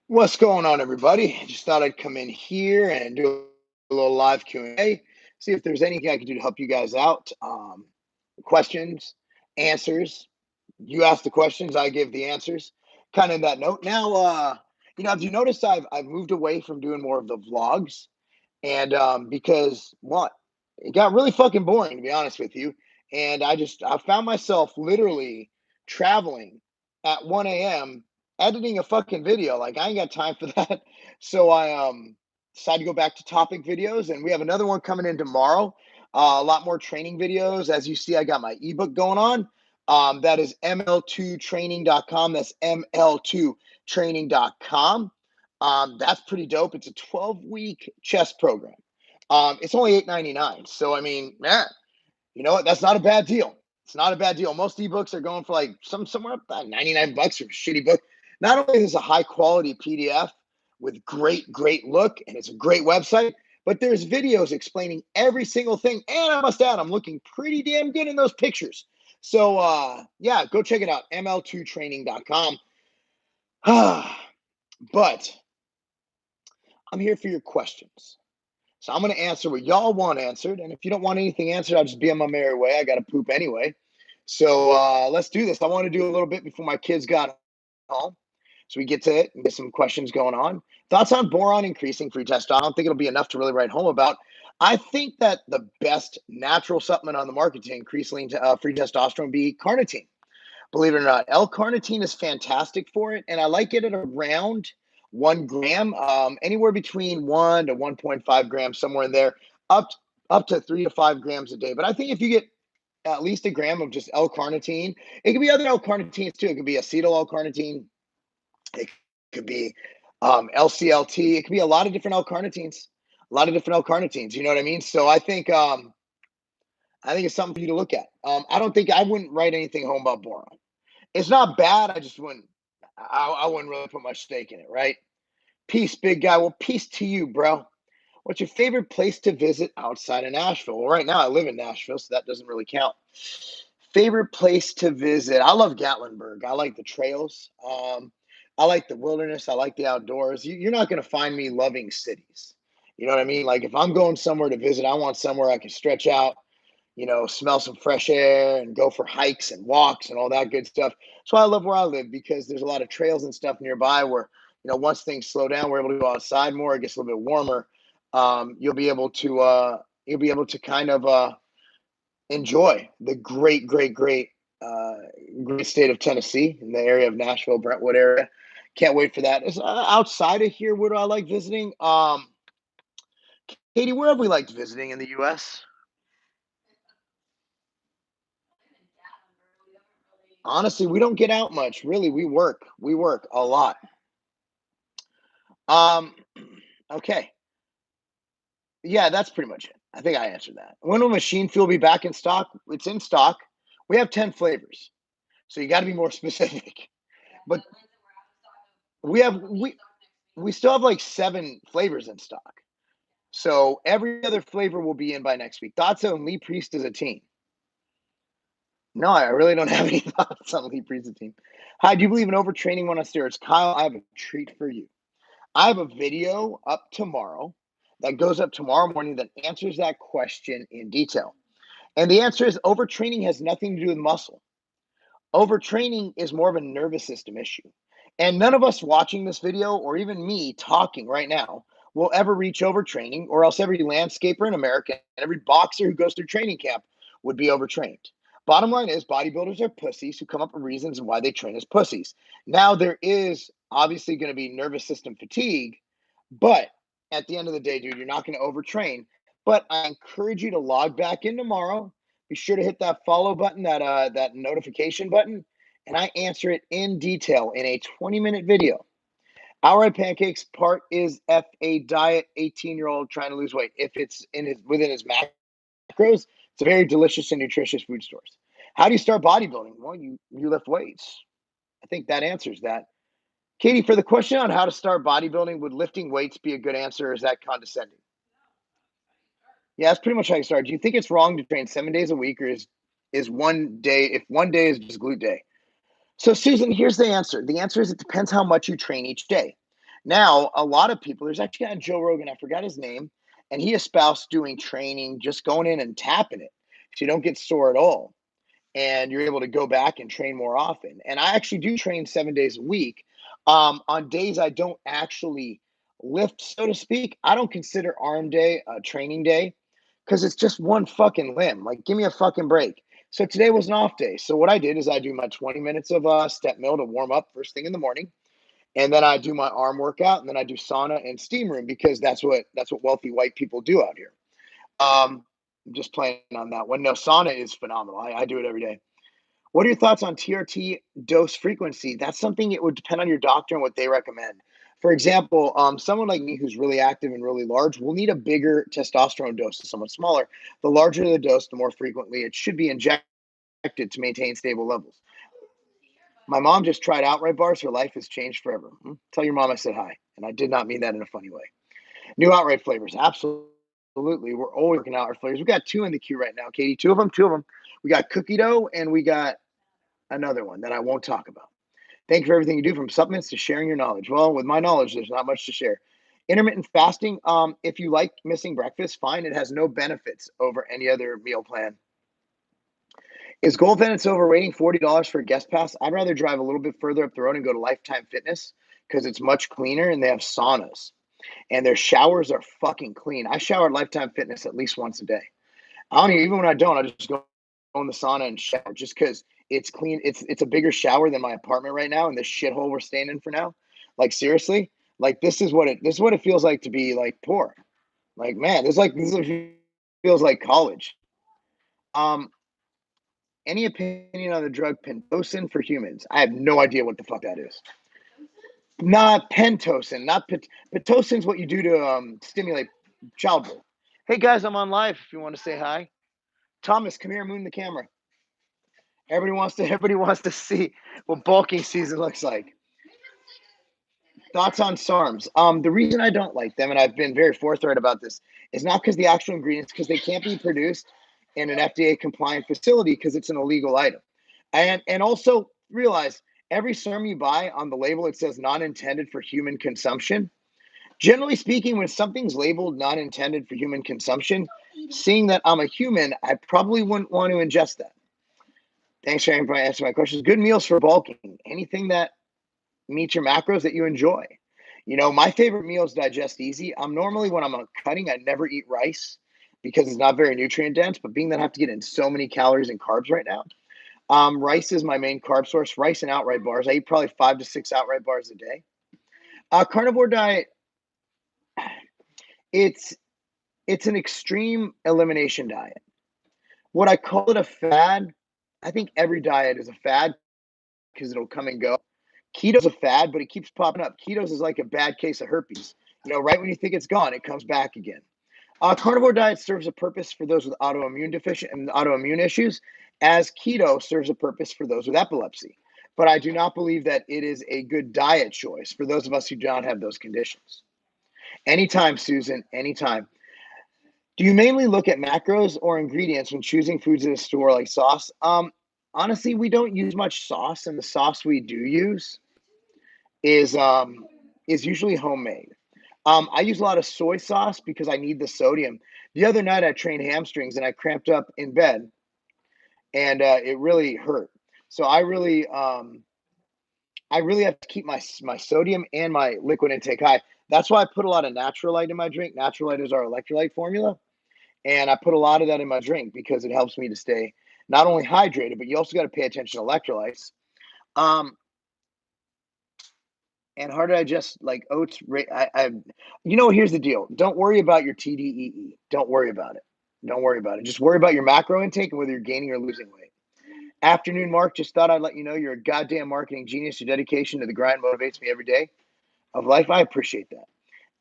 What's going on, everybody? Just thought I'd come in here and do a little live Q&A, see if there's anything I can do to help you guys out. Questions, answers. You ask the questions, I give the answers. Kind of in that note. Now, have you noticed I've moved away from doing more of the vlogs, and because what? It got really fucking boring, to be honest with you. And I found myself literally traveling at 1 a.m. editing a fucking video. Like I ain't got time for that. So I decided to go back to topic videos, and we have another one coming in tomorrow. A lot more training videos. As you see, I got my ebook going on. That is ml2training.com. That's ml2training.com. That's pretty dope. It's a 12-week chess program. It's only $8.99. So I mean, man, you know what? That's not a bad deal. It's not a bad deal. Most ebooks are going for like somewhere up about 99 bucks for a shitty book. Not only is it a high quality PDF with great look, and it's a great website, but there's videos explaining every single thing. And I must add, I'm looking pretty damn good in those pictures. So yeah, go check it out. ml2training.com. But I'm here for your questions. So I'm going to answer what y'all want answered. And if you don't want anything answered, I'll just be on my merry way. I got to poop anyway. So let's do this. I want to do a little bit before my kids got home. So we get to it and get some questions going on. Thoughts on boron increasing free testosterone? I don't think it'll be enough to really write home about. I think that the best natural supplement on the market to increase free testosterone would be carnitine. Believe it or not, L-carnitine is fantastic for it, and I like it at around 1 gram, anywhere between 1 to 1.5 grams, somewhere in there, up to 3 to 5 grams a day. But I think if you get at least a gram of just L-carnitine, it could be other L-carnitines too. It could be acetyl L-carnitine. It could be LCLT. It could be a lot of different L-carnitines. You know what I mean? So I think it's something for you to look at. I wouldn't write anything home about boron. It's not bad. I just wouldn't. I wouldn't really put much stake in it, right? Peace, big guy. Well, peace to you, bro. What's your favorite place to visit outside of Nashville? Well, right now I live in Nashville, so that doesn't really count. Favorite place to visit? I love Gatlinburg. I like the trails. I like the wilderness. I like the outdoors. You're not going to find me loving cities. You know what I mean? Like if I'm going somewhere to visit, I want somewhere I can stretch out, smell some fresh air and go for hikes and walks and all that good stuff. So I love where I live because there's a lot of trails and stuff nearby where, once things slow down, we're able to go outside more. It gets a little bit warmer. You'll be able to kind of enjoy the great state of Tennessee in the area of Nashville, Brentwood area. Can't wait for that. Outside of here, where do I like visiting? Katie, where have we liked visiting in the U.S.? Honestly, we don't get out much. Really, we work. We work a lot. Um, okay. Yeah, that's pretty much it. I think I answered that. When will machine fuel be back in stock? It's in stock. We have 10 flavors. So you got to be more specific. But we still have like 7 flavors in stock. So every other flavor will be in by next week. Thoughts on Lee Priest as a team? No, I really don't have any thoughts on Lee Priest as a team. Hi, do you believe in overtraining when on steroids? Kyle, I have a treat for you. I have a video up tomorrow that goes up tomorrow morning that answers that question in detail. And the answer is overtraining has nothing to do with muscle. Overtraining is more of a nervous system issue. And none of us watching this video, or even me talking right now, will ever reach overtraining, or else every landscaper in America and every boxer who goes through training camp would be overtrained. Bottom line is bodybuilders are pussies who come up with reasons why they train as pussies. Now, there is obviously going to be nervous system fatigue, but at the end of the day, dude, you're not going to overtrain. But I encourage you to log back in tomorrow. Be sure to hit that follow button, that notification button, and I answer it in detail in a 20-minute video. Outright Pancakes part is FA diet, 18-year-old trying to lose weight. If it's within his macros, it's a very delicious and nutritious food source. How do you start bodybuilding? Well, you lift weights. I think that answers that. Katie, for the question on how to start bodybuilding, would lifting weights be a good answer, or is that condescending? Yeah, that's pretty much how you start. Do you think it's wrong to train 7 days a week, or is one day, if one day is just glute day? So, Susan, here's the answer. The answer is it depends how much you train each day. Now, a lot of people, there's actually a guy on Joe Rogan, I forgot his name, and he espoused doing training, just going in and tapping it so you don't get sore at all. And you're able to go back and train more often. And I actually do train 7 days a week. On days I don't actually lift, so to speak, I don't consider arm day a training day because it's just one fucking limb. Like, give me a fucking break. So today was an off day. So what I did is I do my 20 minutes of step mill to warm up first thing in the morning, and then I do my arm workout, and then I do sauna and steam room because that's what wealthy white people do out here. I'm just playing on that one. No, sauna is phenomenal. I do it every day. What are your thoughts on TRT dose frequency? That's something it would depend on your doctor and what they recommend. For example, someone like me who's really active and really large will need a bigger testosterone dose than someone smaller. The larger the dose, the more frequently it should be injected to maintain stable levels. My mom just tried outright bars. Her life has changed forever. Tell your mom I said hi. And I did not mean that in a funny way. New outright flavors. Absolutely. We're always working outright flavors. We got two in the queue right now, Katie. Two of them. We got cookie dough and we got another one that I won't talk about. Thank you for everything you do, from supplements to sharing your knowledge. Well, with my knowledge, there's not much to share. Intermittent fasting, if you like missing breakfast, fine. It has no benefits over any other meal plan. Is Gold Venice overrating $40 for a guest pass? I'd rather drive a little bit further up the road and go to Lifetime Fitness because it's much cleaner and they have saunas and their showers are fucking clean. I shower at Lifetime Fitness at least once a day. I don't even when I don't, I just go in the sauna and shower just because it's clean. It's a bigger shower than my apartment right now, and this shithole we're staying in for now. Like seriously, like this is what it feels like to be like poor. Like man, this feels like college. Um, any opinion on the drug Pitocin for humans? I have no idea what the fuck that is. Not Pentocin, not Pitocin's what you do to stimulate childbirth. Hey guys, I'm on live. If you want to say hi, Thomas, come here, moon the camera. Everybody wants to see what bulking season looks like. Thoughts on SARMs? The reason I don't like them, and I've been very forthright about this, is not because the actual ingredients, because they can't be produced in an FDA compliant facility because it's an illegal item. And also realize every SARM you buy on the label, it says not intended for human consumption. Generally speaking, when something's labeled not intended for human consumption, seeing that I'm a human, I probably wouldn't want to ingest that. Thanks for answering my questions. Good meals for bulking. Anything that meets your macros that you enjoy. My favorite meals digest easy. I'm normally, when I'm cutting, I never eat rice because it's not very nutrient dense. But being that I have to get in so many calories and carbs right now, rice is my main carb source. Rice and outright bars. I eat probably 5 to 6 outright bars a day. Carnivore diet. It's an extreme elimination diet. Would I call it a fad? I think every diet is a fad because it'll come and go. Keto's a fad, but it keeps popping up. Keto's is like a bad case of herpes. Right when you think it's gone, it comes back again. Carnivore diet serves a purpose for those with autoimmune issues, as keto serves a purpose for those with epilepsy. But I do not believe that it is a good diet choice for those of us who do not have those conditions. Anytime, Susan, anytime. Do you mainly look at macros or ingredients when choosing foods at a store like sauce? Honestly, we don't use much sauce, and the sauce we do use is usually homemade. I use a lot of soy sauce because I need the sodium. The other night I trained hamstrings and I cramped up in bed, and it really hurt. So I really have to keep my sodium and my liquid intake high. That's why I put a lot of Naturalite in my drink. Naturalite is our electrolyte formula, and I put a lot of that in my drink because it helps me to stay not only hydrated, but you also got to pay attention to electrolytes. Um, and hard to digest like oats. Here's the deal. Don't worry about your TDEE. Don't worry about it. Don't worry about it. Just worry about your macro intake and whether you're gaining or losing weight. Afternoon, Mark. Just thought I'd let you know you're a goddamn marketing genius. Your dedication to the grind motivates me every day of life. I appreciate that.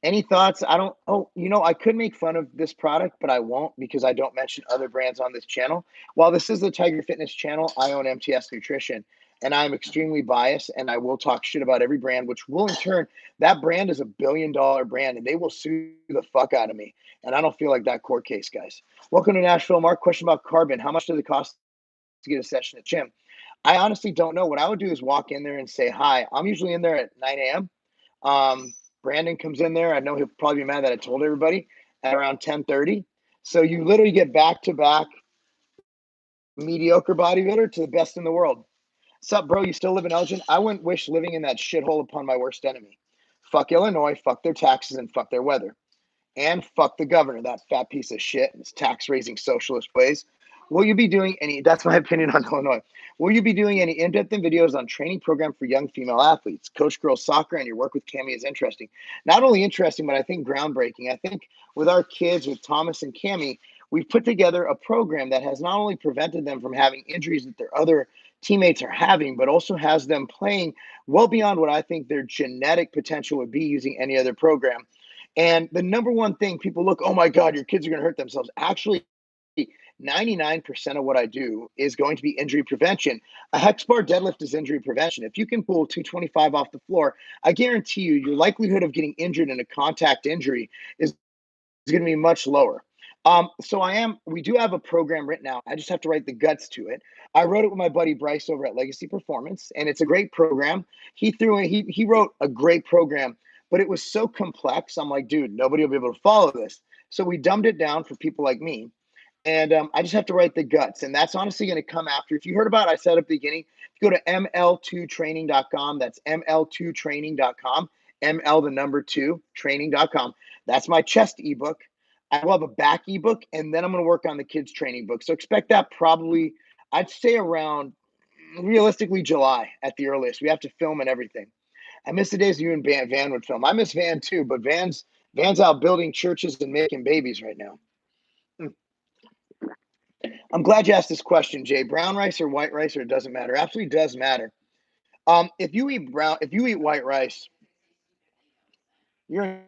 Any thoughts? I could make fun of this product, but I won't because I don't mention other brands on this channel. While this is the Tiger Fitness channel, I own MTS Nutrition, and I'm extremely biased, and I will talk shit about every brand, which will in turn, that brand is $1 billion brand, and they will sue the fuck out of me. And I don't feel like that court case, guys. Welcome to Nashville, Mark. Question about carbon. How much does it cost to get a session at gym? I honestly don't know. What I would do is walk in there and say hi. I'm usually in there at 9 a.m. Brandon comes in there. I know he'll probably be mad that I told everybody at around 10:30. So you literally get back-to-back mediocre bodybuilder to the best in the world. Sup, bro? You still live in Elgin? I wouldn't wish living in that shithole upon my worst enemy. Fuck Illinois, fuck their taxes, and fuck their weather. And fuck the governor, that fat piece of shit, and his tax-raising socialist ways. Will you be doing any, that's my opinion on Illinois. Will you be doing any in-depth videos on training program for young female athletes? Coach girls soccer and your work with Cami is interesting. Not only interesting, but I think groundbreaking. I think with our kids, with Thomas and Cami, we've put together a program that has not only prevented them from having injuries that their other teammates are having, but also has them playing well beyond what I think their genetic potential would be using any other program. And the number one thing people look, oh my God, your kids are going to hurt themselves. Actually, 99% of what I do is going to be injury prevention. A hex bar deadlift is injury prevention. If you can pull 225 off the floor, I guarantee you, your likelihood of getting injured in a contact injury is going to be much lower. We do have a program written out. I just have to write the guts to it. I wrote it with my buddy Bryce over at Legacy Performance, and it's a great program. He wrote a great program, but it was so complex. I'm like, dude, nobody will be able to follow this. So we dumbed it down for people like me. And I just have to write the guts. And that's honestly going to come after. If you heard about it, I said at the beginning, if you go to ml2training.com, that's ml2training.com, ml the number 2 training.com. That's my chest ebook. I will have a back ebook, and then I'm going to work on the kids training book. So expect that probably, I'd say around realistically July at the earliest. We have to film and everything. I miss the days you and Van would film. I miss Van too, but Van's out building churches and making babies right now. I'm glad you asked this question, Jay. Brown rice or white rice, or it doesn't matter? Absolutely does matter. If you eat white rice, you're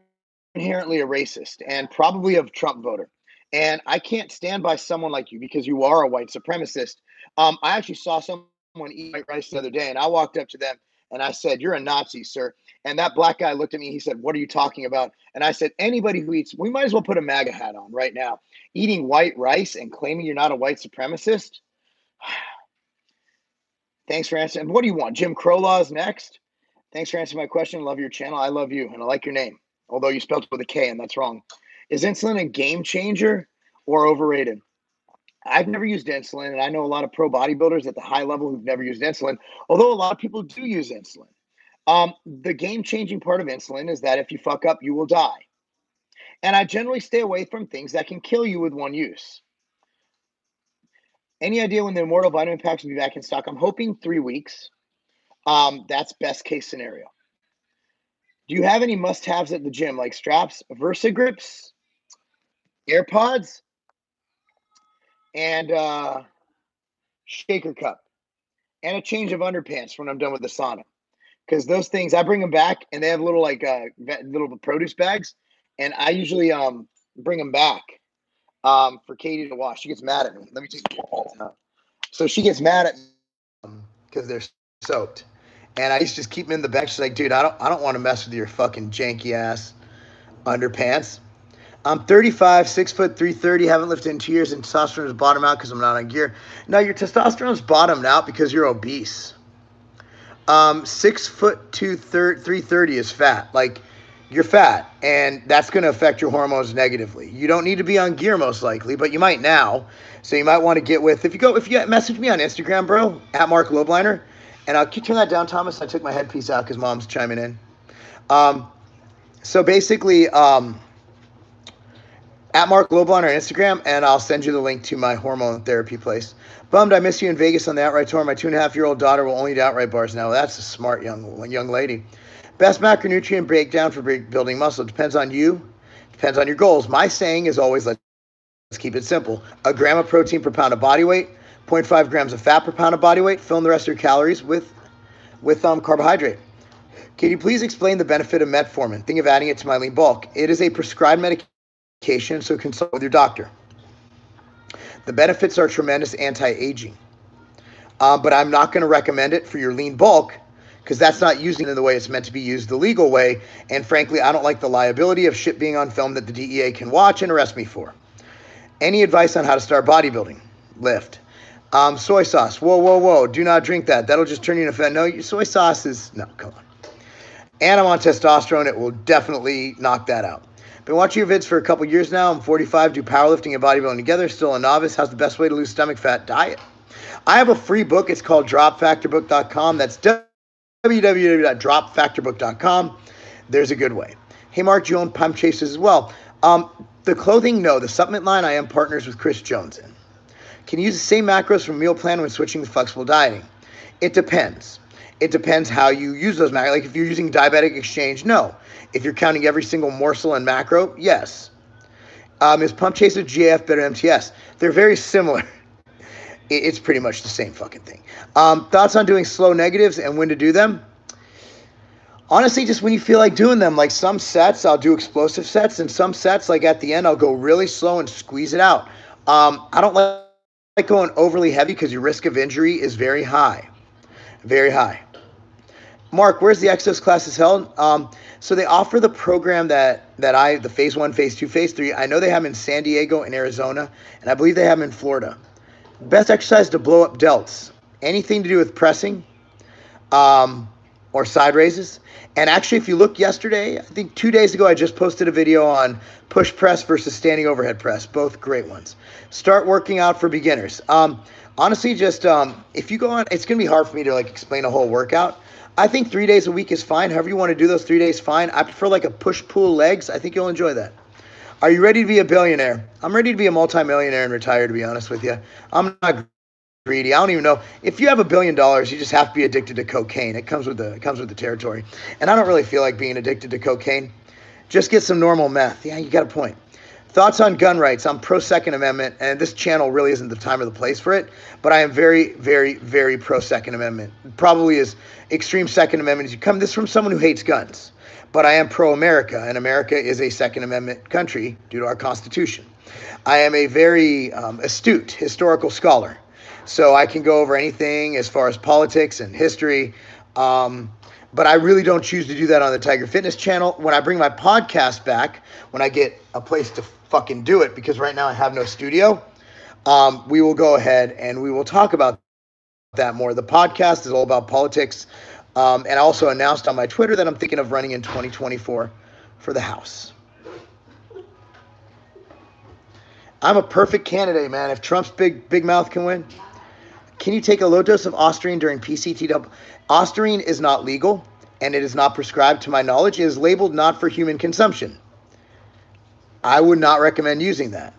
inherently a racist and probably a Trump voter. And I can't stand by someone like you because you are a white supremacist. I actually saw someone eat white rice the other day, and I walked up to them and I said, "You're a Nazi, sir." And that black guy looked at me. He said, "What are you talking about?" And I said, "Anybody who eats, we might as well put a MAGA hat on right now. Eating white rice and claiming you're not a white supremacist." Thanks for answering. What do you want? Jim Crow laws next? Thanks for answering my question. Love your channel. I love you, and I like your name, although you spelled it with a K, and that's wrong. Is insulin a game changer or overrated? I've never used insulin, and I know a lot of pro bodybuilders at the high level who've never used insulin, although a lot of people do use insulin. The game-changing part of insulin is that if you fuck up, you will die. And I generally stay away from things that can kill you with one use. Any idea when the Immortal vitamin packs will be back in stock? I'm hoping 3 weeks. That's best case scenario. Do you have any must-haves at the gym, like straps, Versa grips, AirPods, and shaker cup, and a change of underpants when I'm done with the sauna? Because those things, I bring them back, and they have little little produce bags, and I usually bring them back for Katie to wash. She gets mad at me. Let me take the AirPods out. So she gets mad at me because they're soaked. And I used to just keep them in the bag. She's like, dude, I don't want to mess with your fucking janky ass underpants. I'm 35, 6 foot 330, haven't lifted in 2 years, and testosterone's bottomed out because I'm not on gear. No, your testosterone's bottomed out because you're obese. 6 foot 330 is fat. Like, you're fat, and that's going to affect your hormones negatively. You don't need to be on gear most likely, but you might now. So you might want to get with, if you message me on Instagram, bro, at Marc Lobliner, and can you turn that down, Thomas? I took my headpiece out because mom's chiming in. So basically, at Marc Lobliner on Instagram, and I'll send you the link to my hormone therapy place. Bummed I miss you in Vegas on the Outright Tour. My 2.5-year-old daughter will only do Outright bars now. That's a smart young lady. Best macronutrient breakdown for building muscle. Depends on you. Depends on your goals. My saying is always, let's keep it simple. 1 gram of protein per pound of body weight, 0.5 grams of fat per pound of body weight. Fill in the rest of your calories with carbohydrate. Can you please explain the benefit of metformin? Think of adding it to my lean bulk. It is a prescribed medication, so consult with your doctor. The benefits are tremendous anti-aging. But I'm not going to recommend it for your lean bulk because that's not using it in the way it's meant to be used, the legal way. And frankly, I don't like the liability of shit being on film that the DEA can watch and arrest me for. Any advice on how to start bodybuilding? Lift. Soy sauce. Whoa. Do not drink that. That'll just turn you into fat. No, soy sauce is, no, come on. and I'm on testosterone. It will definitely knock that out. Been watching your vids for a couple years now. I'm 45, do powerlifting and bodybuilding together. Still a novice. How's the best way to lose stomach fat? Diet. I have a free book. It's called dropfactorbook.com. That's www.dropfactorbook.com. There's a good way. Hey, Marc, do you own Pump Chasers as well? The clothing, no. The supplement line, I am partners with Chris Jones in. Can you use the same macros from meal plan when switching to flexible dieting? It depends. It depends how you use those macros. Like if you're using diabetic exchange, no. If you're counting every single morsel and macro, yes. Is Pump Chaser GAF better than MTS? They're very similar. It's pretty much the same fucking thing. Thoughts on doing slow negatives and when to do them? Honestly, just when you feel like doing them. Like some sets, I'll do explosive sets, and some sets, like at the end, I'll go really slow and squeeze it out. I don't like going overly heavy because your risk of injury is very high. Very high. Marc, where's the Exos classes held? So they offer the program the phase 1, phase 2, phase 3. I know they have them in San Diego and Arizona, and I believe they have them in Florida. Best exercise to blow up delts. Anything to do with pressing or side raises. And actually, if you look yesterday, I think 2 days ago, I just posted a video on push press versus standing overhead press. Both great ones. Start working out for beginners. Honestly, just if you go on, it's going to be hard for me to like explain a whole workout. I think 3 days a week is fine. However you want to do those 3 days, fine. I prefer like a push-pull legs. I think you'll enjoy that. Are you ready to be a billionaire? I'm ready to be a multimillionaire and retire, to be honest with you. I'm not greedy. I don't even know. If you have $1 billion, you just have to be addicted to cocaine. It comes with the territory. And I don't really feel like being addicted to cocaine. Just get some normal meth. Yeah, you got a point. Thoughts on gun rights? I'm pro Second Amendment, and this channel really isn't the time or the place for it, but I am very, very, very pro Second Amendment. Probably as extreme Second Amendment as you come. This is from someone who hates guns. But I am pro-America, and America is a Second Amendment country due to our Constitution. I am a very astute historical scholar, so I can go over anything as far as politics and history, but I really don't choose to do that on the Tiger Fitness channel. When I bring my podcast back, when I get a place to fucking do it, because right now I have no studio, we will go ahead and we will talk about that more. The podcast is all about politics. And I also announced on my Twitter that I'm thinking of running in 2024 for the House. I'm a perfect candidate, man. If Trump's big mouth can win. Can you take a low dose of Ostarine during PCT? Ostarine is not legal, and it is not prescribed to my knowledge. It is labeled not for human consumption. I would not recommend using that.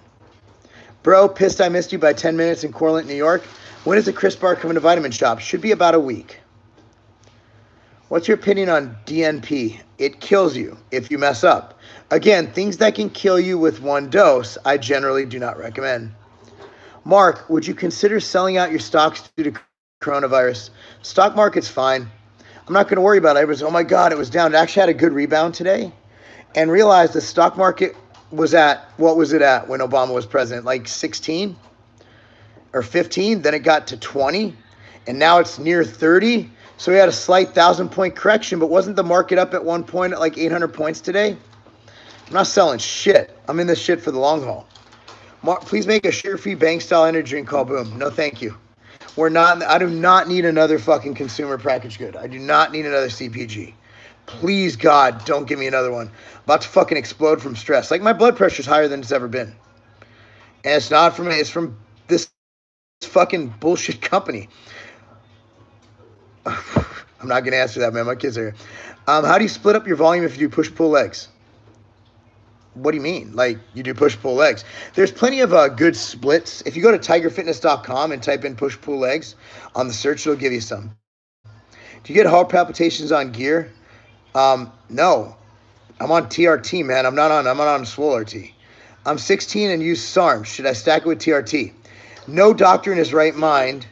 Bro, pissed I missed you by 10 minutes in Cortland, New York. When is the Crisp Bar coming to Vitamin Shop? Should be about a week. What's your opinion on DNP? It kills you if you mess up. Again, things that can kill you with one dose, I generally do not recommend. Marc, would you consider selling out your stocks due to coronavirus? Stock market's fine. I'm not going to worry about it. Everyone's, oh my God, it was down. It actually had a good rebound today, and realized the stock market was at, what was it at when Obama was president? Like 16 or 15. Then it got to 20, and now it's near 30. So we had a slight 1,000-point correction, but wasn't the market up at one point at like 800 points today? I'm not selling shit. I'm in this shit for the long haul. Marc, please make a sugar-free bank-style energy drink called Boom. No, thank you. I do not need another fucking consumer packaged good. I do not need another CPG. Please, God, don't give me another one. I'm about to fucking explode from stress. Like, my blood pressure's higher than it's ever been. And it's not from me. It's from this fucking bullshit company. I'm not going to answer that, man. My kids are here. How do you split up your volume if you do push-pull legs? What do you mean? Like, you do push-pull legs. There's plenty of good splits. If you go to tigerfitness.com and type in push-pull legs on the search, it'll give you some. Do you get heart palpitations on gear? No. I'm on TRT, man. I'm not on Swole RT. I'm 16 and use SARMs. Should I stack it with TRT? No doctor in his right mind.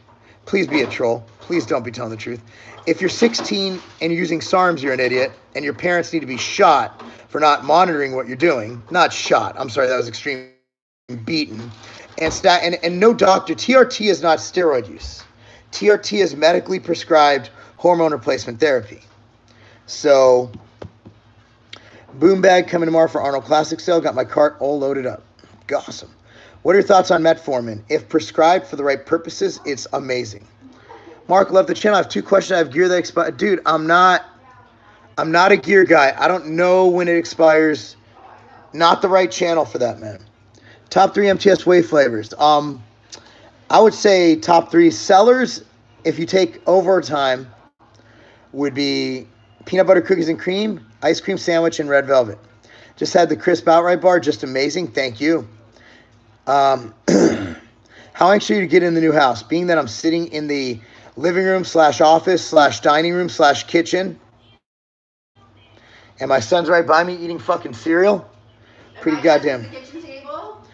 Please be a troll. Please don't be telling the truth. If you're 16 and you're using SARMs, you're an idiot, and your parents need to be shot for not monitoring what you're doing. Not shot. I'm sorry, that was extreme. Beaten. And no doctor. TRT is not steroid use. TRT is medically prescribed hormone replacement therapy. So, boom bag coming tomorrow for Arnold Classic sale. Got my cart all loaded up. Awesome. What are your thoughts on metformin? If prescribed for the right purposes, it's amazing. Marc, love the channel. I have 2 questions. I have gear that expires. Dude, I'm not I'm not a gear guy. I don't know when it expires. Not the right channel for that, man. Top 3 MTS whey flavors. I would say top 3 sellers, if you take overtime, would be peanut butter cookies and cream, ice cream sandwich, and red velvet. Just had the crisp outright bar, just amazing. Thank you. How anxious are you to get in the new house? Being that I'm sitting in the living room / office / dining room / kitchen, and my son's right by me eating fucking cereal. Pretty goddamn. The kitchen table.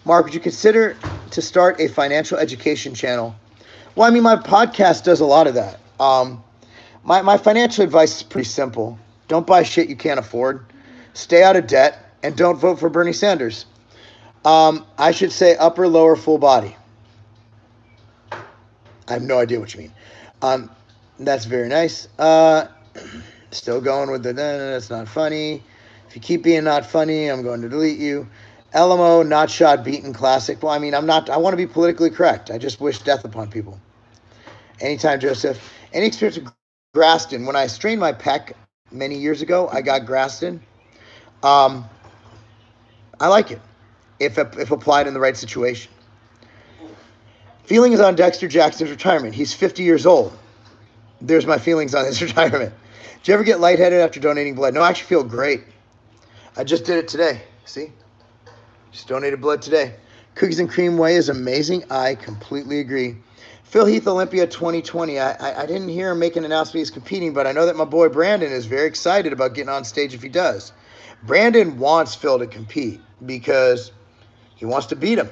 Marc, would you consider to start a financial education channel? Well, I mean, my podcast does a lot of that. My financial advice is pretty simple. Don't buy shit you can't afford. Stay out of debt, and don't vote for Bernie Sanders. I should say upper, lower, full body. I have no idea what you mean. That's very nice. Still going with that's not funny. If you keep being not funny, I'm going to delete you. LMO, not shot, beaten, classic. Well, I mean, I want to be politically correct. I just wish death upon people. Anytime, Joseph. Any experience with Graston? When I strained my pec many years ago, I got Graston. I like it if applied in the right situation. Feelings on Dexter Jackson's retirement. He's 50 years old. There's my feelings on his retirement. Did you ever get lightheaded after donating blood? No, I actually feel great. I just did it today. See? Just donated blood today. Cookies and cream whey is amazing. I completely agree. Phil Heath Olympia 2020. I didn't hear him make an announcement he's competing, but I know that my boy Brandon is very excited about getting on stage if he does. Brandon wants Phil to compete because he wants to beat him.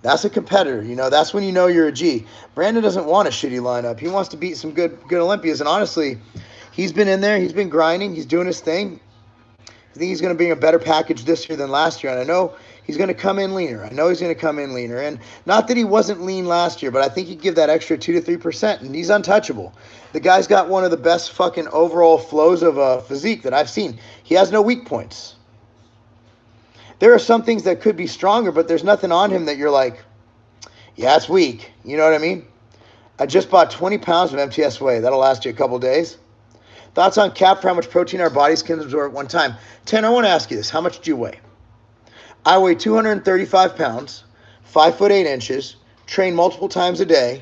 That's a competitor. You know, that's when you know you're a G. Brandon doesn't want a shitty lineup. He wants to beat some good Olympias. And honestly, he's been in there. He's been grinding. He's doing his thing. I think he's going to bring a better package this year than last year. And I know he's going to come in leaner. And not that he wasn't lean last year, but I think he'd give that extra 2 to 3%. And he's untouchable. The guy's got one of the best fucking overall flows of a physique that I've seen. He has no weak points. There are some things that could be stronger, but there's nothing on him that you're like, yeah, it's weak. You know what I mean? I just bought 20 pounds of MTS whey. That'll last you a couple days. Thoughts on cap for how much protein our bodies can absorb at one time. Ten, I want to ask you this. How much do you weigh? I weigh 235 pounds, 5'8", train multiple times a day,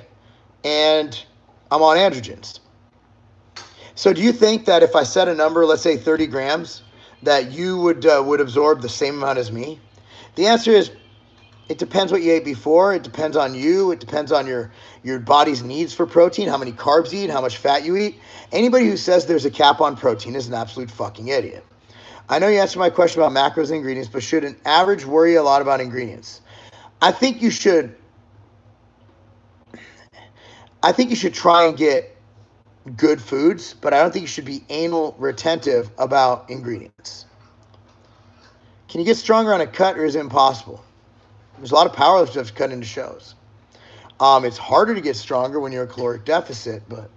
and I'm on androgens. So do you think that if I set a number, let's say 30 grams, that you would absorb the same amount as me? The answer is, it depends what you ate before. It depends on you. It depends on your body's needs for protein, how many carbs you eat, how much fat you eat. Anybody who says there's a cap on protein is an absolute fucking idiot. I know you answered my question about macros and ingredients, but should an average worry a lot about ingredients? I think you should try and get good foods, but I don't think you should be anal retentive about ingredients. Can you get stronger on a cut, or is it impossible? There's a lot of powerlifters that have to cut into shows. It's harder to get stronger when you're a caloric deficit, but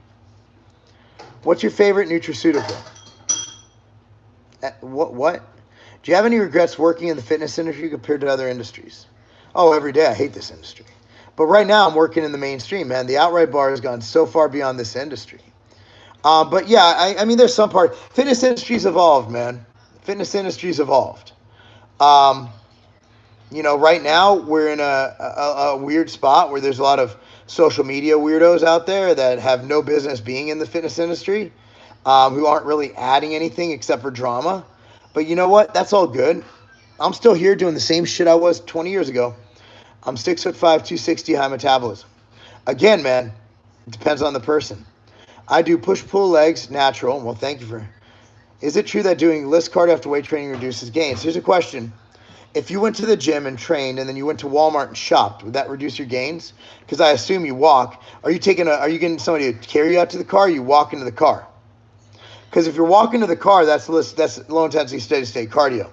what's your favorite nutraceutical? What? Do you have any regrets working in the fitness industry compared to other industries? Oh, every day. I hate this industry. But right now I'm working in the mainstream, man. The outright bar has gone so far beyond this industry. But yeah, I mean, there's some part. Fitness industry's evolved, man. Fitness industry's evolved. You know, right now we're in a weird spot where there's a lot of social media weirdos out there that have no business being in the fitness industry, who aren't really adding anything except for drama. But you know what? That's all good. I'm still here doing the same shit I was 20 years ago. I'm 6'5", 260, high metabolism. Again, man, it depends on the person. I do push-pull legs, natural. Well, thank you for... Is it true that doing list cardio after weight training reduces gains? Here's a question. If you went to the gym and trained and then you went to Walmart and shopped, would that reduce your gains? Because I assume you walk. Are you getting somebody to carry you out to the car, or you walk into the car? Because if you're walking to the car, that's low intensity steady state cardio.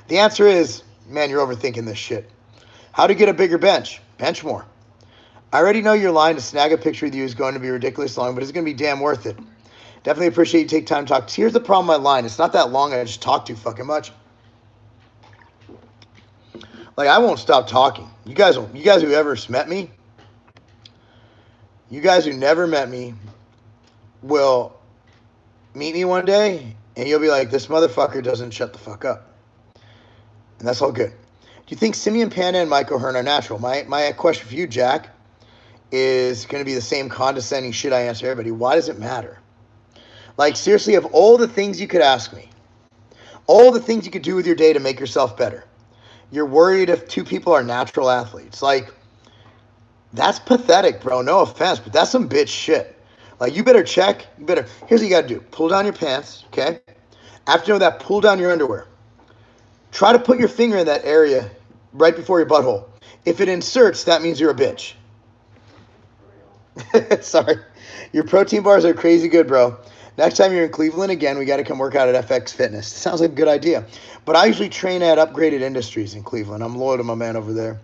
The answer is, man, you're overthinking this shit. How to get a bigger bench? Bench more. I already know your line to snag a picture with you is going to be ridiculous long, but it's going to be damn worth it. Definitely appreciate you take time to talk. Here's the problem with my line. It's not that long. I just talk too fucking much. Like, I won't stop talking. You guys who ever met me, you guys who never met me will meet me one day, and you'll be like, this motherfucker doesn't shut the fuck up. And that's all good. Do you think Simeon Panda and Michael Hearn are natural? My question for you, Jack, is going to be the same condescending shit I answer everybody. Why does it matter? Like, seriously, of all the things you could ask me, all the things you could do with your day to make yourself better, you're worried if two people are natural athletes. Like, that's pathetic, bro. No offense, but that's some bitch shit. Like, you better check. Here's what you got to do. Pull down your pants, okay? After you know that, pull down your underwear. Try to put your finger in that area right before your butthole. If it inserts, that means you're a bitch. Sorry. Your protein bars are crazy good, bro. Next time you're in Cleveland again, we got to come work out at FX Fitness. Sounds like a good idea. But I usually train at Upgraded Industries in Cleveland. I'm loyal to my man over there.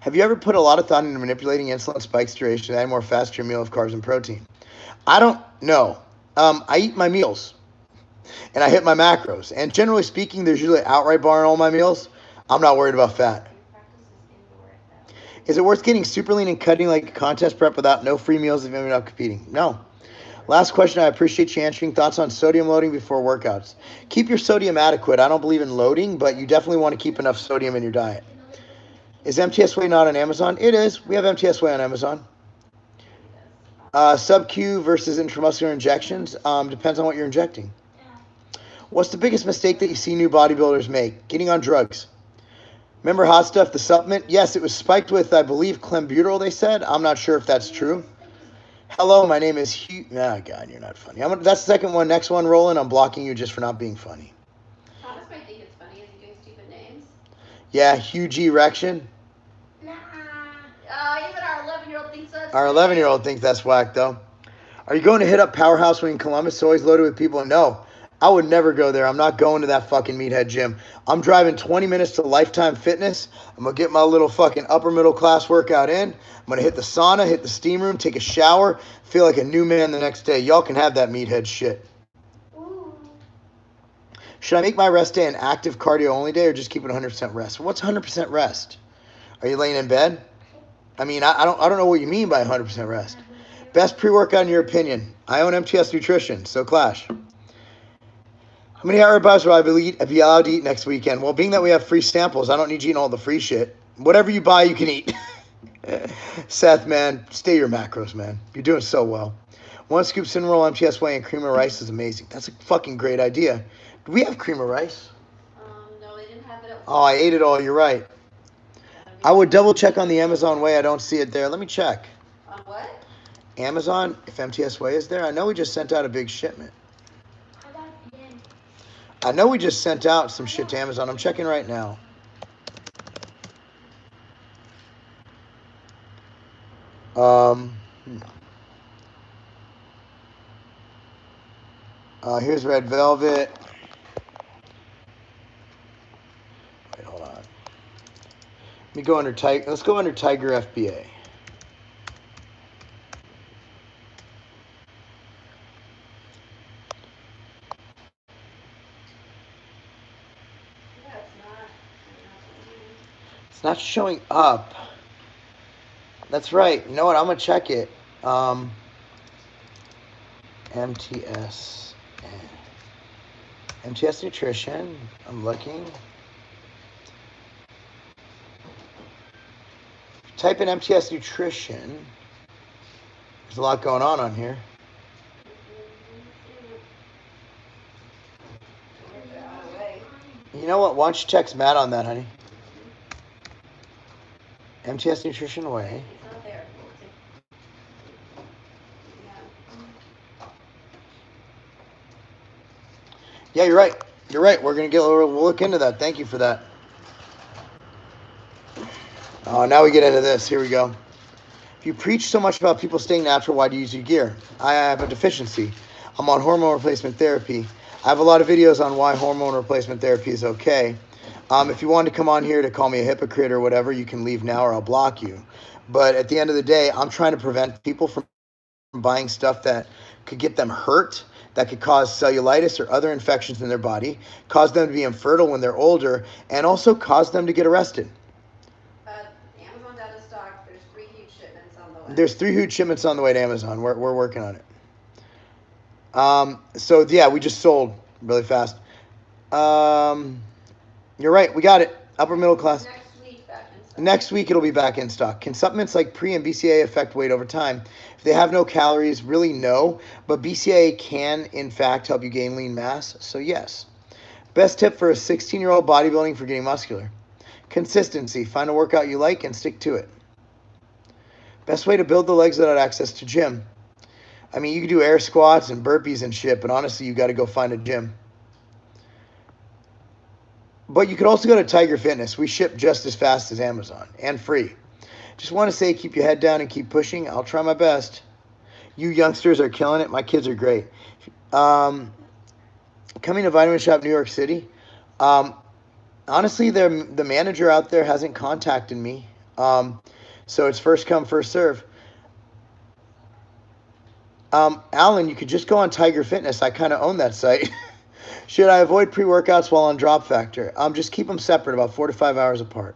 Have you ever put a lot of thought into manipulating insulin spikes duration to add more fast to your meal of carbs and protein? I don't know. I eat my meals, and I hit my macros. And generally speaking, there's usually an outright bar in all my meals. I'm not worried about fat. Is it worth getting super lean and cutting like a contest prep without no free meals if you're not competing? No. Last question. I appreciate you answering. Thoughts on sodium loading before workouts? Keep your sodium adequate. I don't believe in loading, but you definitely want to keep enough sodium in your diet. Is MTS Whey not on Amazon? It is. We have MTS Whey on Amazon. Sub-Q versus intramuscular injections. Depends on what you're injecting. What's the biggest mistake that you see new bodybuilders make? Getting on drugs. Remember Hot Stuff, the supplement? Yes, it was spiked with, I believe, clenbuterol, they said. I'm not sure if that's true. Hello, my name is Hugh. Oh, God, you're not funny. That's the second one. Next one, Roland. I'm blocking you just for not being funny. Thomas might think it's funny. Is he doing stupid names? Yeah, Hugh G. Erection. Even our 11-year-old thinks that's Our 11-year-old thinks that's whack, though. Are you going to hit up Powerhouse when in Columbus? It's always loaded with people. No, I would never go there. I'm not going to that fucking meathead gym. I'm driving 20 minutes to Lifetime Fitness. I'm going to get my little fucking upper middle class workout in. I'm going to hit the sauna, hit the steam room, take a shower, feel like a new man the next day. Y'all can have that meathead shit. Ooh. Should I make my rest day an active cardio only day or just keep it 100% rest? What's 100% rest? Are you laying in bed? I mean, I don't know what you mean by 100% rest. Best pre-workout in your opinion? I own MTS Nutrition, so Clash. How many hour bars will I be allowed to eat next weekend? Well, being that we have free samples, I don't need you eating all the free shit. Whatever you buy, you can eat. Seth, man, stay your macros, man. You're doing so well. One scoop cinnamon roll, MTS Whey, and cream of rice is amazing. That's a fucking great idea. Do we have cream of rice? No, they didn't have it. Oh, I ate it all. You're right. I would double check on the Amazon Whey. I don't see it there. Let me check. On what? Amazon, if MTS Whey is there. I know we just sent out a big shipment. I know we just sent out some shit to Amazon. I'm checking right now. Here's Red Velvet. Wait, hold on. Let me go under Tiger. Let's go under Tiger FBA. It's not showing up. That's right. You know what? I'm gonna check it. MTS Nutrition. I'm looking. Type in MTS Nutrition. There's a lot going on here. You know what? Why don't you text Matt on that, honey? MTS Nutrition Whey. It's not there. Yeah, you're right. You're right. We'll look into that. Thank you for that. Oh, now we get into this. Here we go. If you preach so much about people staying natural, why do you use your gear? I have a deficiency. I'm on hormone replacement therapy. I have a lot of videos on why hormone replacement therapy is okay. If you want to come on here to call me a hypocrite or whatever, you can leave now or I'll block you. But at the end of the day, I'm trying to prevent people from buying stuff that could get them hurt, that could cause cellulitis or other infections in their body, cause them to be infertile when they're older, and also cause them to get arrested. Amazon's out of stock. There's 3 huge shipments on the way. There's 3 huge shipments on the way to Amazon. We're working on it. So yeah, we just sold really fast. You're right. We got it. Upper middle class. Next week back in stock. Next week it'll be back in stock. Can supplements like pre and BCA affect weight over time? If they have no calories, really no. But BCA can in fact help you gain lean mass. So yes. Best tip for a 16-year-old bodybuilding for getting muscular. Consistency. Find a workout you like and stick to it. Best way to build the legs without access to gym. I mean, you can do air squats and burpees and shit, but honestly, you got to go find a gym. But you could also go to Tiger Fitness. We ship just as fast as Amazon and free. Just want to say, keep your head down and keep pushing. I'll try my best. You youngsters are killing it. My kids are great. Coming to Vitamin Shop New York City. Honestly, the manager out there hasn't contacted me. So it's first come, first serve. Alan, you could just go on Tiger Fitness. I kind of own that site. Should I avoid pre-workouts while on Drop Factor? Just keep them separate, about 4 to 5 hours apart.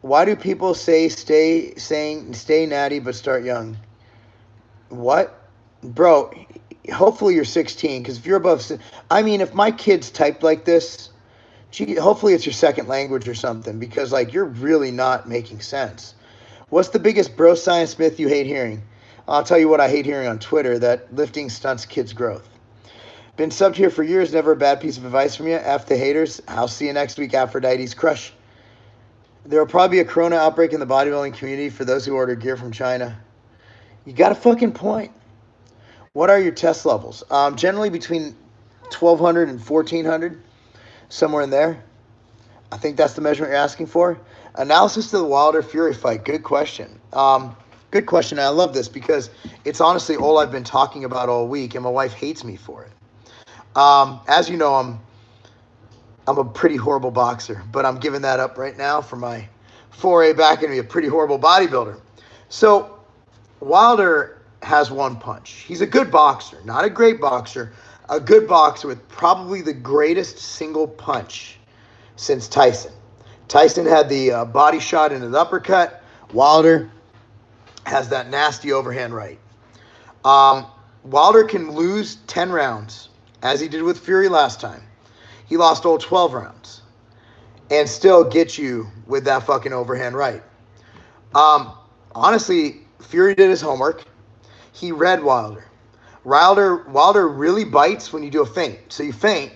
Why do people say stay natty but start young? What? Bro, hopefully you're 16, because if you're above... I mean, if my kids typed like this, gee, hopefully it's your second language or something, because, like, you're really not making sense. What's the biggest bro science myth you hate hearing? I'll tell you what I hate hearing on Twitter, that lifting stunts kids' growth. Been subbed here for years, never a bad piece of advice from you. F the haters. I'll see you next week, Aphrodite's Crush. There will probably be a corona outbreak in the bodybuilding community for those who order gear from China. You got a fucking point. What are your test levels? Generally between 1,200 and 1,400, somewhere in there. I think that's the measurement you're asking for. Analysis of the Wilder Fury fight. Good question. Good question. I love this because it's honestly all I've been talking about all week, and my wife hates me for it. As you know, I'm a pretty horrible boxer, but I'm giving that up right now for my foray back into a pretty horrible bodybuilder. So Wilder has one punch. He's a good boxer, not a great boxer, a good boxer with probably the greatest single punch since Tyson. Tyson had the body shot into the uppercut. Wilder has that nasty overhand right. Wilder can lose 10 rounds, as he did with Fury last time. He lost all 12 rounds and still get you with that fucking overhand right. Honestly, Fury did his homework. He read Wilder. Wilder really bites when you do a feint. So you feint,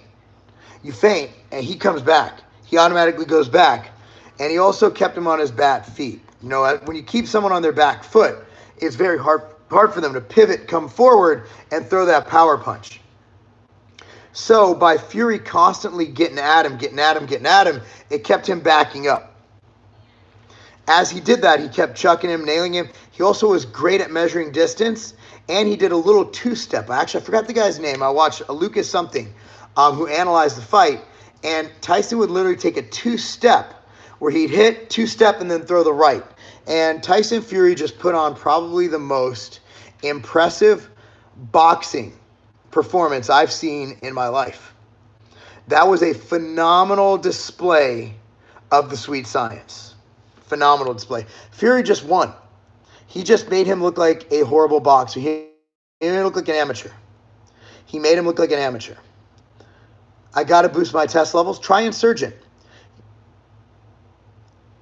and he comes back. He automatically goes back. And he also kept him on his back feet. You know, when you keep someone on their back foot, it's very hard for them to pivot, come forward, and throw that power punch. So by Fury constantly getting at him, it kept him backing up. As he did that, he kept chucking him, nailing him. He also was great at measuring distance, and he did a little two-step. Actually, I forgot the guy's name. I watched Lucas something who analyzed the fight, and Tyson would literally take a two-step where he'd hit, two-step, and then throw the right. And Tyson Fury just put on probably the most impressive boxing performance I've seen in my life. That was a phenomenal display of the sweet science. Phenomenal display. Fury just won. He just made him look like a horrible boxer. He made him look like an amateur. I got to boost my test levels. Try Insurgent.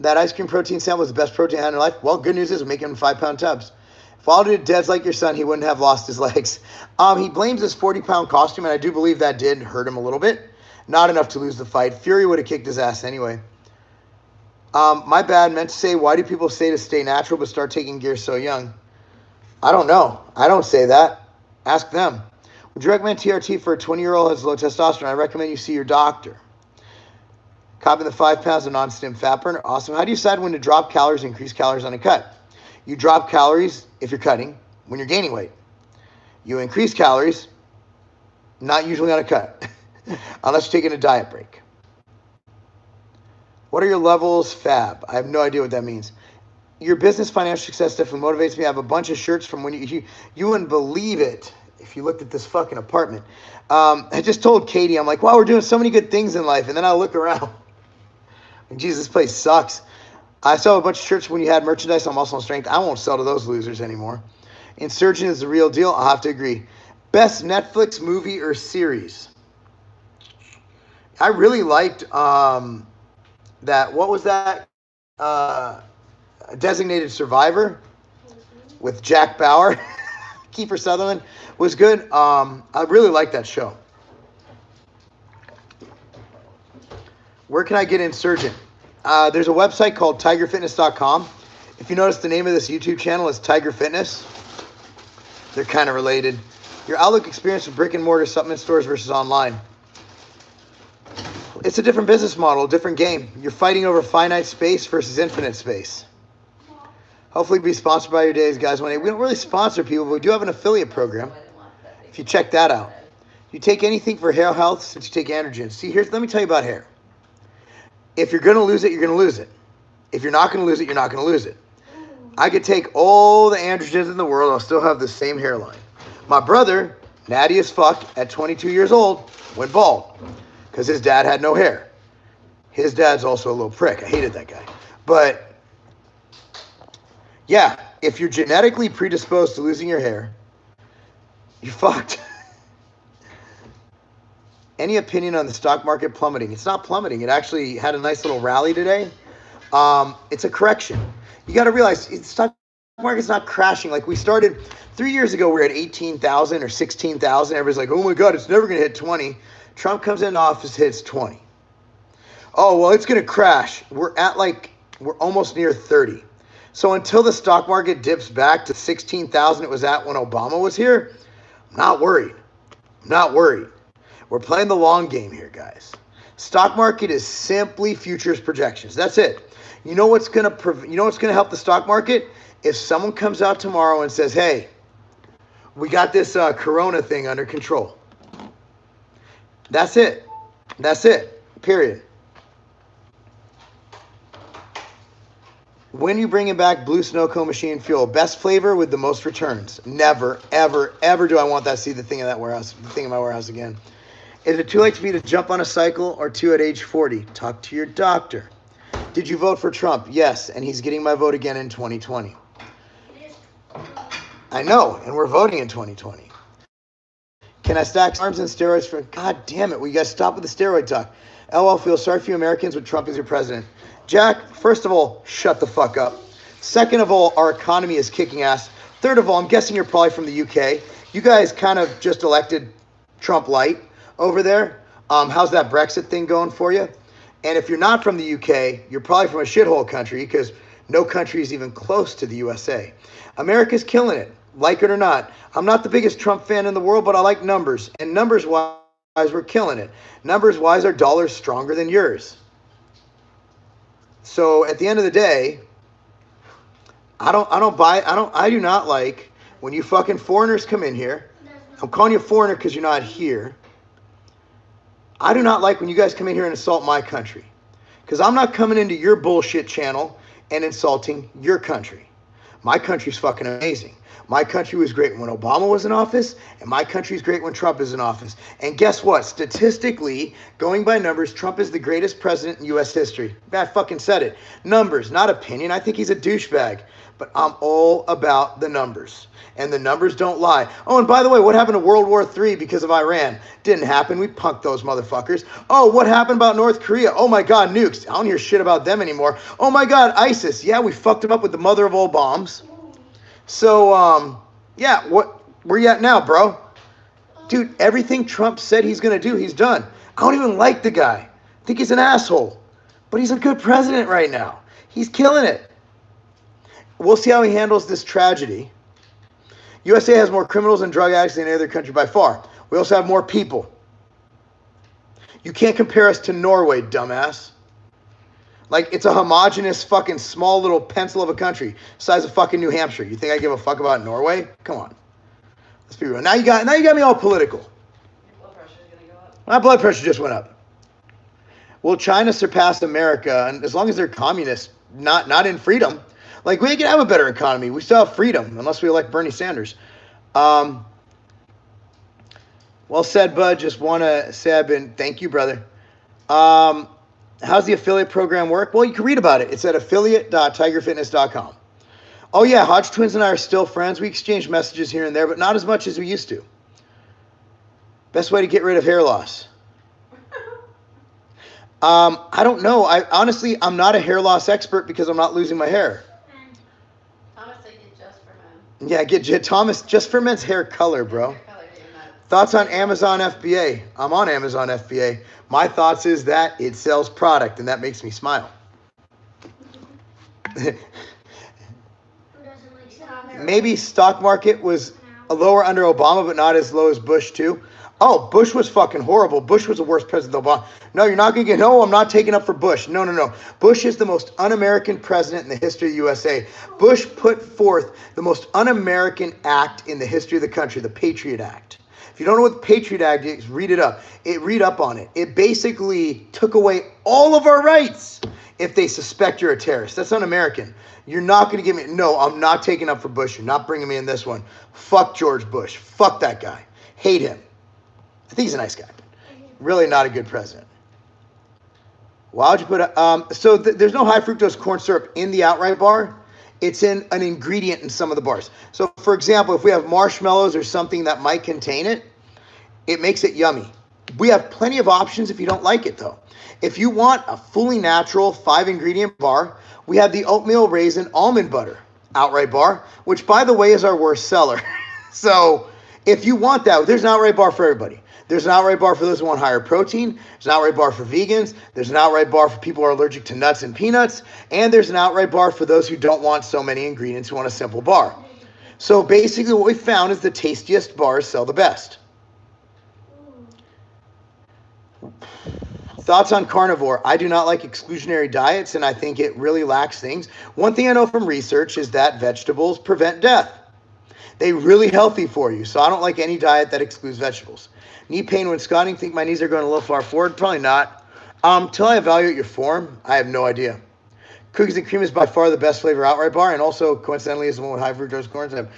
That ice cream protein sample was the best protein I had in life. Well, good news is we're making him 5-pound tubs. If Wilder did deads like your son, he wouldn't have lost his legs. He blames his 40-pound costume, and I do believe that did hurt him a little bit. Not enough to lose the fight. Fury would have kicked his ass anyway. My bad. Meant to say, why do people say to stay natural but start taking gear so young? I don't know. I don't say that. Ask them. Would you recommend TRT for a 20-year-old who has low testosterone? I recommend you see your doctor. Copy the 5 pounds of non-stim fat burner. Awesome. How do you decide when to drop calories and increase calories on a cut? You drop calories if you're cutting when you're gaining weight. You increase calories, not usually on a cut, unless you're taking a diet break. What are your levels, Fab? I have no idea what that means. Your business financial success definitely motivates me. I have a bunch of shirts from when you wouldn't believe it if you looked at this fucking apartment. I just told Katie, I'm like, wow, we're doing so many good things in life. And then I look around. Jesus, this place sucks. I saw a bunch of shirts when you had merchandise on Muscle and Strength. I won't sell to those losers anymore. Insurgent is the real deal. I'll have to agree. Best Netflix movie or series? I really liked that. What was that? Designated Survivor with Jack Bauer. Kiefer Sutherland was good. I really liked that show. Where can I get Insurgent? There's a website called tigerfitness.com. If you notice, the name of this YouTube channel is Tiger Fitness. They're kind of related. Your outlook experience with brick and mortar supplement stores versus online. It's a different business model, different game. You're fighting over finite space versus infinite space. Hopefully be sponsored by your days, guys. We don't really sponsor people, but we do have an affiliate program. If you check that out. You take anything for hair health since you take androgens. See, let me tell you about hair. If you're going to lose it, you're going to lose it. If you're not going to lose it, you're not going to lose it. I could take all the androgens in the world, I'll still have the same hairline. My brother, natty as fuck, at 22 years old, went bald because his dad had no hair. His dad's also a little prick. I hated that guy. But yeah, if you're genetically predisposed to losing your hair, you're fucked. Any opinion on the stock market plummeting? It's not plummeting. It actually had a nice little rally today. It's a correction. You got to realize the stock market's not crashing. Like we started 3 years ago, we were at 18,000 or 16,000. Everybody's like, oh my God, it's never going to hit 20. Trump comes into office, hits 20. Oh, well, it's going to crash. We're almost near 30. So until the stock market dips back to 16,000 it was at when Obama was here, I'm not worried. I'm not worried. We're playing the long game here, guys. Stock market is simply futures projections. That's it. You know what's going to help the stock market? If someone comes out tomorrow and says, hey, we got this corona thing under control. That's it. That's it. Period. When you bringing back blue snow cone machine fuel, best flavor with the most returns. Never, ever, ever do I want that. See the thing in my warehouse again. Is it too late for me to jump on a cycle or two at age 40? Talk to your doctor. Did you vote for Trump? Yes, and he's getting my vote again in 2020. I know, and we're voting in 2020. Can I stack SARMs and steroids for... God damn it, well, you guys stop with the steroid talk. LOL, feel sorry for you Americans with Trump as your president. Jack, first of all, shut the fuck up. Second of all, our economy is kicking ass. Third of all, I'm guessing you're probably from the UK. You guys kind of just elected Trump light over there. How's that Brexit thing going for you? And if you're not from the UK, you're probably from a shithole country because no country is even close to the USA. America's killing it, like it or not. I'm not the biggest Trump fan in the world, but I like numbers. And numbers-wise, we're killing it. Numbers-wise, our dollar's stronger than yours. So at the end of the day, I do not like when you fucking foreigners come in here. I'm calling you a foreigner because you're not here. I do not like when you guys come in here and assault my country. Because I'm not coming into your bullshit channel and insulting your country. My country's fucking amazing. My country was great when Obama was in office, and my country's great when Trump is in office. And guess what? Statistically, going by numbers, Trump is the greatest president in U.S. history. I fucking said it. Numbers, not opinion. I think he's a douchebag. But I'm all about the numbers. And the numbers don't lie. Oh, and by the way, what happened to World War III because of Iran? Didn't happen. We punked those motherfuckers. Oh, what happened about North Korea? Oh my God, nukes. I don't hear shit about them anymore. Oh my God, ISIS. Yeah, we fucked them up with the mother of all bombs. So, yeah, where you at now, bro? Dude, everything Trump said he's going to do, he's done. I don't even like the guy. I think he's an asshole. But he's a good president right now. He's killing it. We'll see how he handles this tragedy. USA has more criminals and drug addicts than any other country by far. We also have more people. You can't compare us to Norway, dumbass. Like, it's a homogenous fucking small little pencil of a country, size of fucking New Hampshire. You think I give a fuck about Norway? Come on. Let's be real. Now you got me all political. Your blood pressure's gonna go up. My blood pressure just went up. Will China surpass America? And as long as they're communists, not in freedom. Like, we can have a better economy. We still have freedom, unless we elect Bernie Sanders. Well said, bud. Just want to say thank you, brother. How's the affiliate program work? Well, you can read about it. It's at affiliate.tigerfitness.com. Oh, yeah, Hodge twins and I are still friends. We exchange messages here and there, but not as much as we used to. Best way to get rid of hair loss. I don't know. Honestly, I'm not a hair loss expert because I'm not losing my hair. Thomas said get just for men. Yeah, get Thomas just for men's hair color, bro. Hair color, dude, not- Thoughts on Amazon FBA? I'm on Amazon FBA. My thoughts is that it sells product, and that makes me smile. Maybe stock market was lower under Obama, but not as low as Bush too. Oh, Bush was fucking horrible. Bush was the worst president of Obama. No, you're not going to get, no, I'm not taking up for Bush. No. Bush is the most un-American president in the history of the USA. Bush put forth the most un-American act in the history of the country, the Patriot Act. If you don't know what the Patriot Act is, read it up. Read up on it. It basically took away all of our rights if they suspect you're a terrorist. That's un-American. You're not going to give me, no, I'm not taking up for Bush. You're not bringing me in this one. Fuck George Bush. Fuck that guy. Hate him. I think he's a nice guy. Really not a good president. Why would you put there's no high fructose corn syrup in the outright bar. It's in an ingredient in some of the bars. So for example, if we have marshmallows or something that might contain it, it makes it yummy. We have plenty of options if you don't like it though. If you want a fully natural 5-ingredient bar, we have the oatmeal raisin almond butter outright bar, which by the way is our worst seller. So if you want that, there's an outright bar for everybody. There's an outright bar for those who want higher protein. There's an outright bar for vegans. There's an outright bar for people who are allergic to nuts and peanuts. And there's an outright bar for those who don't want so many ingredients, who want a simple bar. So basically what we found is the tastiest bars sell the best. Thoughts on carnivore? I do not like exclusionary diets, and I think it really lacks things. One thing I know from research is that vegetables prevent death. They're really healthy for you, so I don't like any diet that excludes vegetables. Knee pain when squatting? Think my knees are going a little far forward? Probably not. Till I evaluate your form, I have no idea. Cookies and cream is by far the best flavor outright bar, and also coincidentally is the one with high fructose corn syrup.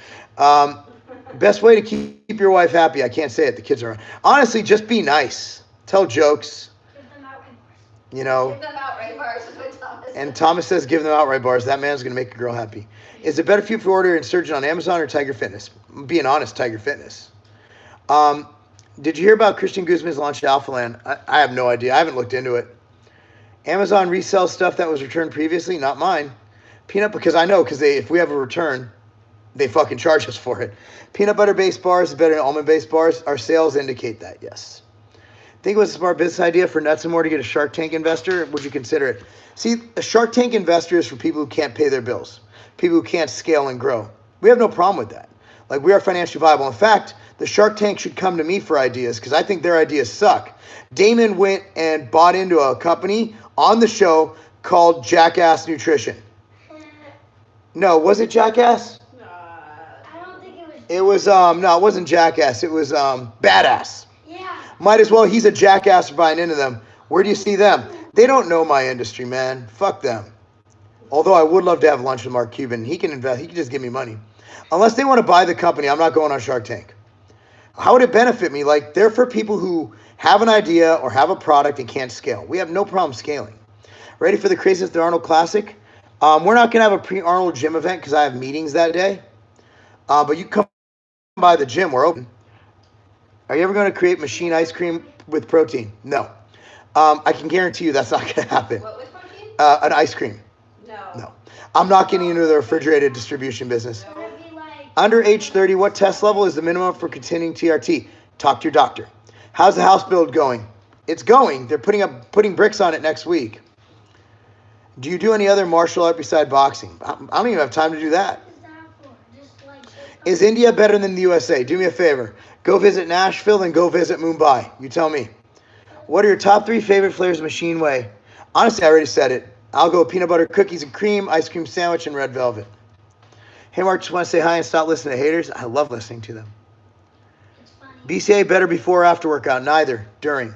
Best way to keep your wife happy? I can't say it. The kids are around. Honestly, just be nice. Tell jokes. You know. Give them outright bars is what Thomas said. And Thomas says give them outright bars. That man's going to make a girl happy. Is it better for you to order Insurgent on Amazon or Tiger Fitness? Being honest, Tiger Fitness. Did you hear about Christian Guzman's launch to Alphaland? I have no idea. I haven't looked into it. Amazon resells stuff that was returned previously, not mine. Peanut, because I know, because if we have a return, they fucking charge us for it. Peanut butter-based bars is better than almond-based bars. Our sales indicate that, yes. Think it was a smart business idea for Nuts and More to get a Shark Tank investor? Would you consider it? See, a Shark Tank investor is for people who can't pay their bills, people who can't scale and grow. We have no problem with that. Like, we are financially viable. In fact, the Shark Tank should come to me for ideas because I think their ideas suck. Damon went and bought into a company on the show called Jackass Nutrition. No, was it Jackass? I don't think it was. It was, no, it wasn't Jackass. It was Badass. Yeah. Might as well, he's a jackass for buying into them. Where do you see them? They don't know my industry, man. Fuck them. Although I would love to have lunch with Mark Cuban. He can invest. He can just give me money. Unless they want to buy the company, I'm not going on Shark Tank. How would it benefit me? Like, they're for people who have an idea or have a product and can't scale. We have no problem scaling. Ready for the Craziest the Arnold Classic? We're not going to have a pre-Arnold gym event because I have meetings that day. But you come by the gym. We're open. Are you ever going to create machine ice cream with protein? No. I can guarantee you that's not going to happen. What with protein? An ice cream. No. I'm not getting into the refrigerated distribution business. Under age 30, what test level is the minimum for continuing TRT? Talk to your doctor. How's the house build going? It's going. They're putting bricks on it next week. Do you do any other martial art beside boxing? I don't even have time to do that. Is India better than the USA? Do me a favor. Go visit Nashville and go visit Mumbai. You tell me. What are your top 3 favorite flavors of Machine Whey? Honestly, I already said it. I'll go peanut butter cookies and cream, ice cream sandwich, and red velvet. Hey, Mark, just want to say hi and stop listening to haters. I love listening to them. BCA better before or after workout? Neither. During.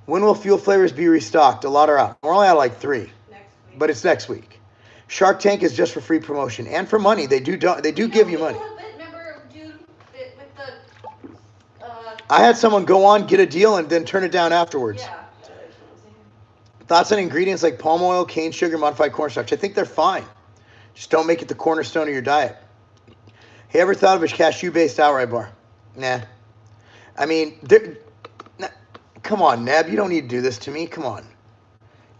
When will fuel flavors be restocked? A lot are out. We're only out like 3. Next week. But it's next week. Shark Tank is just for free promotion and for money. They do give you money. Remember, dude, with the. I had someone go on, get a deal, and then turn it down afterwards. Yeah. Thoughts on ingredients like palm oil, cane sugar, modified cornstarch? I think they're fine. Just don't make it the cornerstone of your diet. Hey, ever thought of a cashew-based outright bar? Nah. I mean, come on, Neb. You don't need to do this to me. Come on.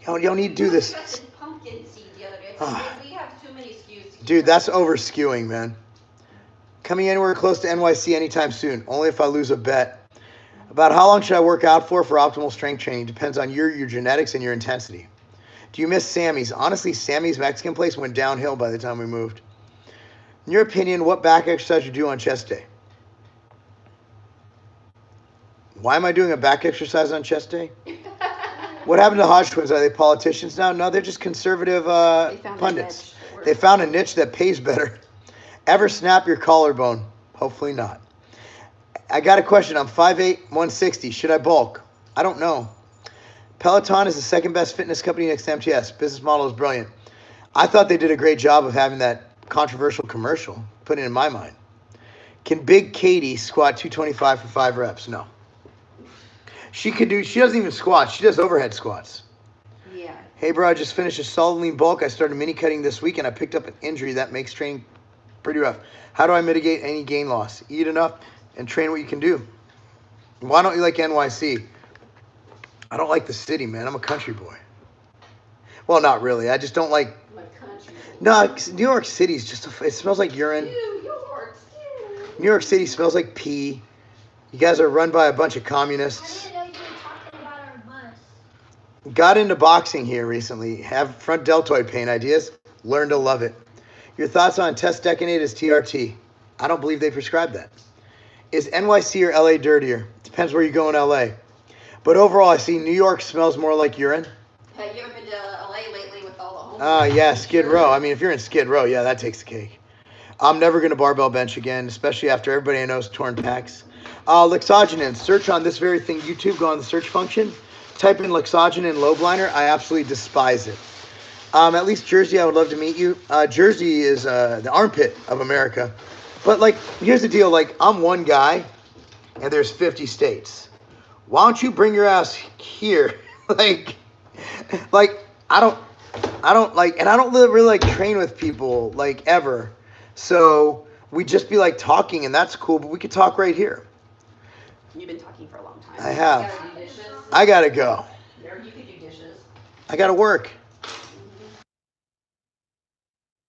You don't need to do this. Pumpkin seed the other day. We have too many SKUs. Dude, that's over-skewing, man. Coming anywhere close to NYC anytime soon. Only if I lose a bet. About how long should I work out for optimal strength training? Depends on your genetics and your intensity. Do you miss Sammy's? Honestly, Sammy's Mexican place went downhill by the time we moved. In your opinion, what back exercise you do on chest day? Why am I doing a back exercise on chest day? What happened to Hodge twins? Are they politicians now? No, they're just conservative pundits. They found a niche that pays better. Ever snap your collarbone? Hopefully not. I got a question. I'm 5'8", 160. Should I bulk? I don't know. Peloton is the second best fitness company next to MTS. Business model is brilliant. I thought they did a great job of having that controversial commercial, putting it in my mind. Can Big Katie squat 225 for 5 reps? No. She doesn't even squat. She does overhead squats. Yeah. Hey, bro, I just finished a solid lean bulk. I started mini cutting this week, and I picked up an injury that makes training pretty rough. How do I mitigate any gain loss? Eat enough and train what you can do. Why don't you like NYC? I don't like the city, man. I'm a country boy. Well, not really. I just don't like... No, New York City's just... It smells like urine. New York City smells like pee. You guys are run by a bunch of communists. I didn't know you were talking about our bus. Got into boxing here recently. Have front deltoid pain ideas? Learn to love it. Your thoughts on test decanate as TRT? I don't believe they prescribe that. Is NYC or LA dirtier? Depends where you go in LA. But overall, I see New York smells more like urine. Have you ever been to LA lately with all the Oh, yeah, Skid Row. I mean, if you're in Skid Row, yeah, that takes the cake. I'm never going to barbell bench again, especially after everybody I know's torn pecs. Lexogenin. Search on this very thing. YouTube, go on the search function. Type in Lexogenin Lobliner. I absolutely despise it. At least Jersey, I would love to meet you. Jersey is the armpit of America. But, like, here's the deal. Like, I'm one guy, and there's 50 states. Why don't you bring your ass here? like, I don't like, and I don't really like train with people, like, ever. So we just be, like, talking, and that's cool, but we could talk right here. You've been talking for a long time. I have. You gotta do dishes. I gotta go. Or you could do dishes. I gotta work.